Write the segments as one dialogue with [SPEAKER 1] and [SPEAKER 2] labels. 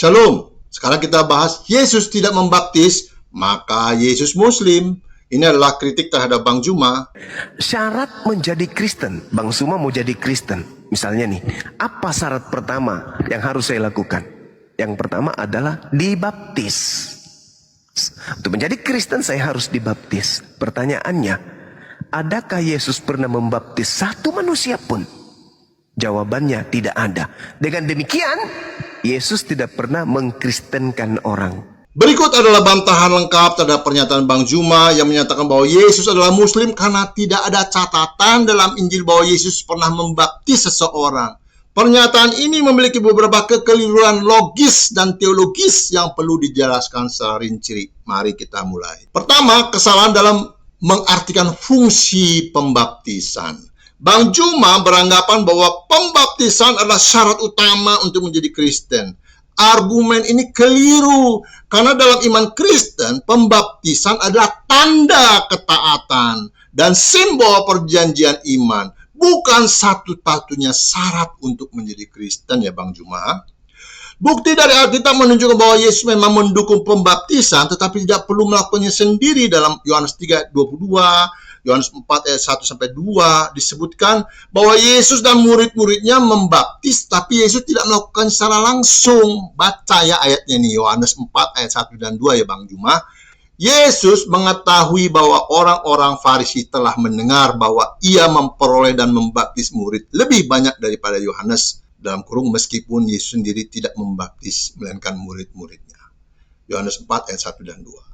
[SPEAKER 1] Shalom. Sekarang kita bahas Yesus tidak membaptis, maka Yesus Muslim. Ini adalah kritik terhadap Bang Juma.
[SPEAKER 2] Syarat menjadi Kristen, Bang Suma mau jadi Kristen. Misalnya nih, apa syarat pertama yang harus saya lakukan? Yang pertama adalah dibaptis. Untuk menjadi Kristen saya harus dibaptis. Pertanyaannya, adakah Yesus pernah membaptis satu manusia pun? Jawabannya tidak ada. Dengan demikian, Yesus tidak pernah mengkristenkan orang.
[SPEAKER 1] Berikut adalah bantahan lengkap terhadap pernyataan Bang Juma yang menyatakan bahwa Yesus adalah Muslim karena tidak ada catatan dalam Injil bahwa Yesus pernah membaptis seseorang. Pernyataan ini memiliki beberapa kekeliruan logis dan teologis yang perlu dijelaskan secara rinci. Mari kita mulai. Pertama, kesalahan dalam mengartikan fungsi pembaptisan. Bang Juma beranggapan bahwa pembaptisan adalah syarat utama untuk menjadi Kristen. Argumen ini keliru, karena dalam iman Kristen, pembaptisan adalah tanda ketaatan dan simbol perjanjian iman, bukan satu-satunya syarat untuk menjadi Kristen, ya Bang Juma. Bukti dari Alkitab menunjukkan bahwa Yesus memang mendukung pembaptisan, tetapi tidak perlu melakukannya sendiri. Dalam Yohanes 3:22, Yohanes 4 ayat 1-2 disebutkan bahwa Yesus dan murid-muridnya membaptis, tapi Yesus tidak melakukan secara langsung. Baca ya ayatnya nih, Yohanes 4 ayat 1 dan 2 ya Bang Juma. Yesus mengetahui bahwa orang-orang Farisi telah mendengar bahwa ia memperoleh dan membaptis murid lebih banyak daripada Yohanes, dalam kurung meskipun Yesus sendiri tidak membaptis, melainkan murid-muridnya. Yohanes 4 ayat 1 dan 2.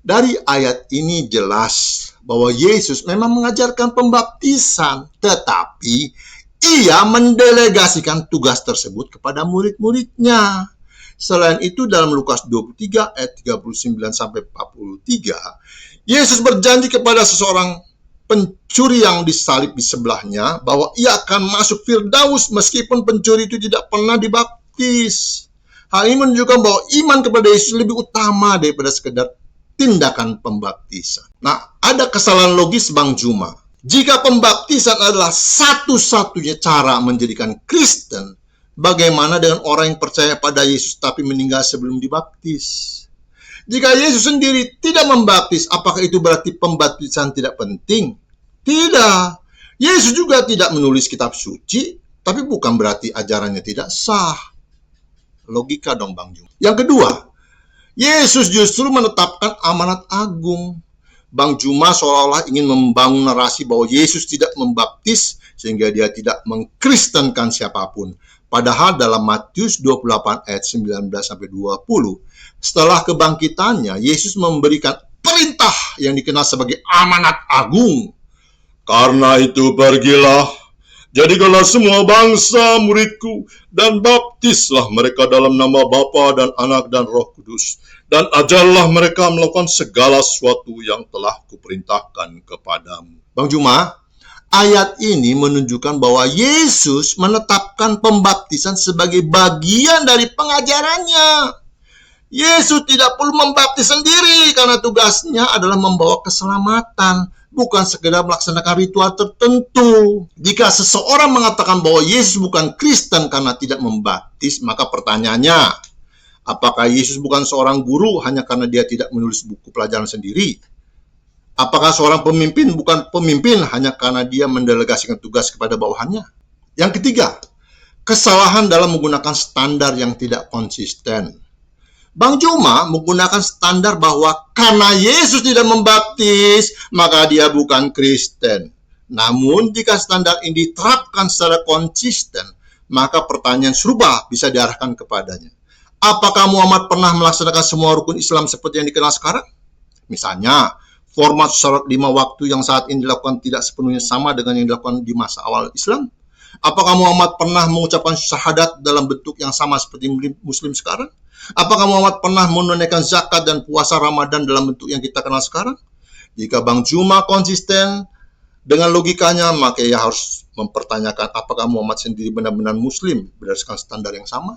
[SPEAKER 1] Dari ayat ini jelas bahwa Yesus memang mengajarkan pembaptisan, tetapi ia mendelegasikan tugas tersebut kepada murid-muridnya. Selain itu dalam Lukas 23 ayat 39-43, Yesus berjanji kepada seseorang pencuri yang disalib di sebelahnya bahwa ia akan masuk Firdaus meskipun pencuri itu tidak pernah dibaptis. Hal ini menunjukkan bahwa iman kepada Yesus lebih utama daripada sekedar tindakan pembaptisan. Nah, ada kesalahan logis Bang Juma. Jika pembaptisan adalah satu-satunya cara menjadikan Kristen, bagaimana dengan orang yang percaya pada Yesus tapi meninggal sebelum dibaptis? Jika Yesus sendiri tidak membaptis, apakah itu berarti pembaptisan tidak penting? Tidak. Yesus juga tidak menulis kitab suci, tapi bukan berarti ajarannya tidak sah. Logika dong Bang Juma. Yang kedua, Yesus justru menetapkan amanat agung. Bang Juma seolah-olah ingin membangun narasi bahwa Yesus tidak membaptis sehingga dia tidak mengkristenkan siapapun. Padahal dalam Matius 28 ayat 19-20, setelah kebangkitannya, Yesus memberikan perintah yang dikenal sebagai amanat agung. Karena itu pergilah, jadikanlah semua bangsa muridku, dan baptislah mereka dalam nama Bapa dan Anak dan Roh Kudus, dan ajarlah mereka melakukan segala sesuatu yang telah kuperintahkan kepadamu. Bang Juma, ayat ini menunjukkan bahwa Yesus menetapkan pembaptisan sebagai bagian dari pengajarannya. Yesus tidak perlu membaptis sendiri karena tugasnya adalah membawa keselamatan, bukan sekedar melaksanakan ritual tertentu. Jika seseorang mengatakan bahwa Yesus bukan Kristen karena tidak membaptis, maka pertanyaannya, apakah Yesus bukan seorang guru hanya karena dia tidak menulis buku pelajaran sendiri? Apakah seorang pemimpin bukan pemimpin hanya karena dia mendelegasikan tugas kepada bawahannya? Yang ketiga, kesalahan dalam menggunakan standar yang tidak konsisten. Bang Juma menggunakan standar bahwa karena Yesus tidak membaptis, maka dia bukan Kristen. Namun, jika standar ini diterapkan secara konsisten, maka pertanyaan serupa bisa diarahkan kepadanya. Apakah Muhammad pernah melaksanakan semua rukun Islam seperti yang dikenal sekarang? Misalnya, format salat 5 waktu yang saat ini dilakukan tidak sepenuhnya sama dengan yang dilakukan di masa awal Islam. Apakah Muhammad pernah mengucapkan syahadat dalam bentuk yang sama seperti Muslim sekarang? Apakah Muhammad pernah menunaikan zakat dan puasa Ramadan dalam bentuk yang kita kenal sekarang? Jika Bang Juma konsisten dengan logikanya, maka ia harus mempertanyakan apakah Muhammad sendiri benar-benar Muslim berdasarkan standar yang sama.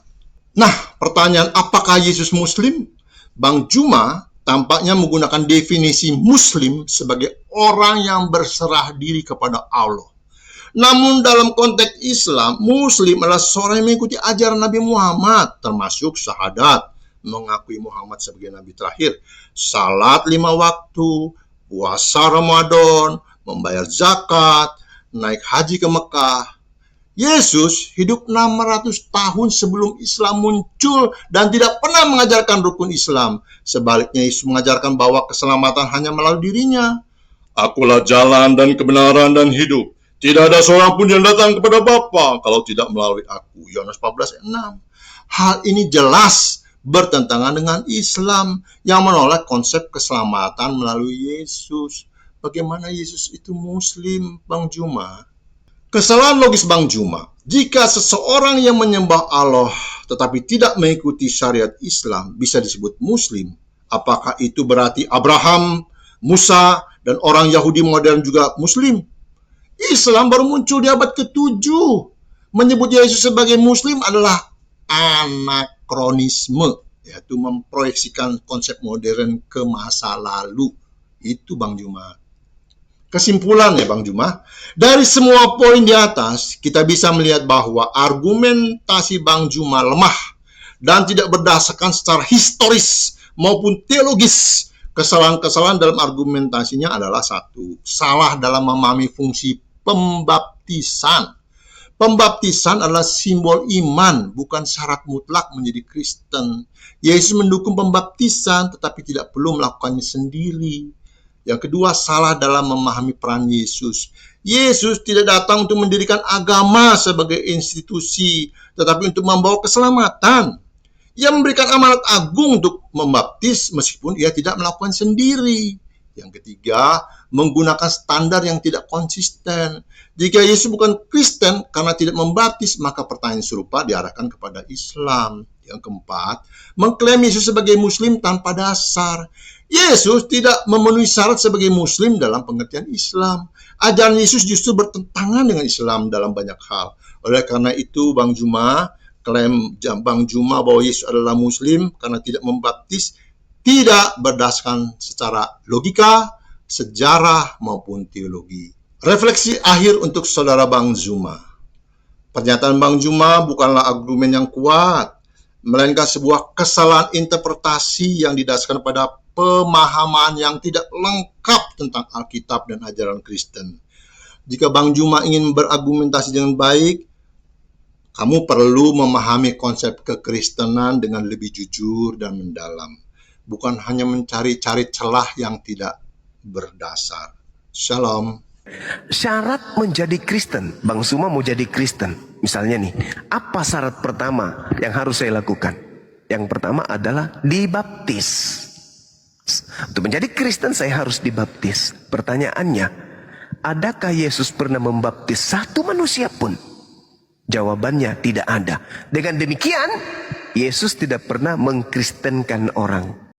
[SPEAKER 1] Nah, pertanyaan apakah Yesus Muslim? Bang Juma tampaknya menggunakan definisi Muslim sebagai orang yang berserah diri kepada Allah. Namun dalam konteks Islam, Muslim adalah seorang yang mengikuti ajaran Nabi Muhammad, termasuk syahadat, mengakui Muhammad sebagai Nabi terakhir, salat 5 waktu, puasa Ramadan, membayar zakat, naik haji ke Mekah. Yesus hidup 600 tahun sebelum Islam muncul dan tidak pernah mengajarkan rukun Islam. Sebaliknya, Yesus mengajarkan bahwa keselamatan hanya melalui dirinya. Akulah jalan dan kebenaran dan hidup. Tidak ada seorang pun yang datang kepada Bapa kalau tidak melalui aku. Yohanes 14:6. Hal ini jelas bertentangan dengan Islam yang menolak konsep keselamatan melalui Yesus. Bagaimana Yesus itu Muslim, Bang Juma? Kesalahan logis Bang Juma. Jika seseorang yang menyembah Allah tetapi tidak mengikuti syariat Islam bisa disebut Muslim, apakah itu berarti Abraham, Musa, dan orang Yahudi modern juga Muslim? Islam baru muncul di abad ke-7. Menyebut Yesus sebagai Muslim adalah anakronisme, yaitu memproyeksikan konsep modern ke masa lalu. Itu Bang Juma. Kesimpulan ya Bang Juma, dari semua poin di atas, kita bisa melihat bahwa argumentasi Bang Juma lemah dan tidak berdasarkan secara historis maupun teologis. Kesalahan-kesalahan dalam argumentasinya adalah satu, salah dalam memahami fungsi pembaptisan. Pembaptisan adalah simbol iman, bukan syarat mutlak menjadi Kristen. Yesus mendukung pembaptisan, tetapi tidak perlu melakukannya sendiri. Yang kedua, salah dalam memahami peran Yesus. Yesus tidak datang untuk mendirikan agama sebagai institusi, tetapi untuk membawa keselamatan. Ia memberikan amanat agung untuk membaptis meskipun ia tidak melakukan sendiri. Yang ketiga, menggunakan standar yang tidak konsisten. Jika Yesus bukan Kristen karena tidak membaptis, maka pertanyaan serupa diarahkan kepada Islam. Yang keempat, mengklaim Yesus sebagai Muslim tanpa dasar. Yesus tidak memenuhi syarat sebagai Muslim dalam pengertian Islam. Ajaran Yesus justru bertentangan dengan Islam dalam banyak hal. Oleh karena itu, Bang Juma, klaim Bang Juma bahwa Yesus adalah Muslim karena tidak membaptis tidak berdasarkan secara logika, sejarah, maupun teologi. Refleksi akhir untuk saudara Bang Juma. Pernyataan Bang Juma bukanlah argumen yang kuat, melainkan sebuah kesalahan interpretasi yang didasarkan pada pemahaman yang tidak lengkap tentang Alkitab dan ajaran Kristen. Jika Bang Juma ingin berargumentasi dengan baik, kamu perlu memahami konsep kekristenan dengan lebih jujur dan mendalam, bukan hanya mencari-cari celah yang tidak berdasar. Shalom.
[SPEAKER 2] Syarat menjadi Kristen, Bang Suma mau jadi Kristen. Misalnya nih, apa syarat pertama yang harus saya lakukan? Yang pertama adalah dibaptis. Untuk menjadi Kristen saya harus dibaptis. Pertanyaannya, adakah Yesus pernah membaptis satu manusia pun? Jawabannya tidak ada. Dengan demikian, Yesus tidak pernah mengkristenkan orang.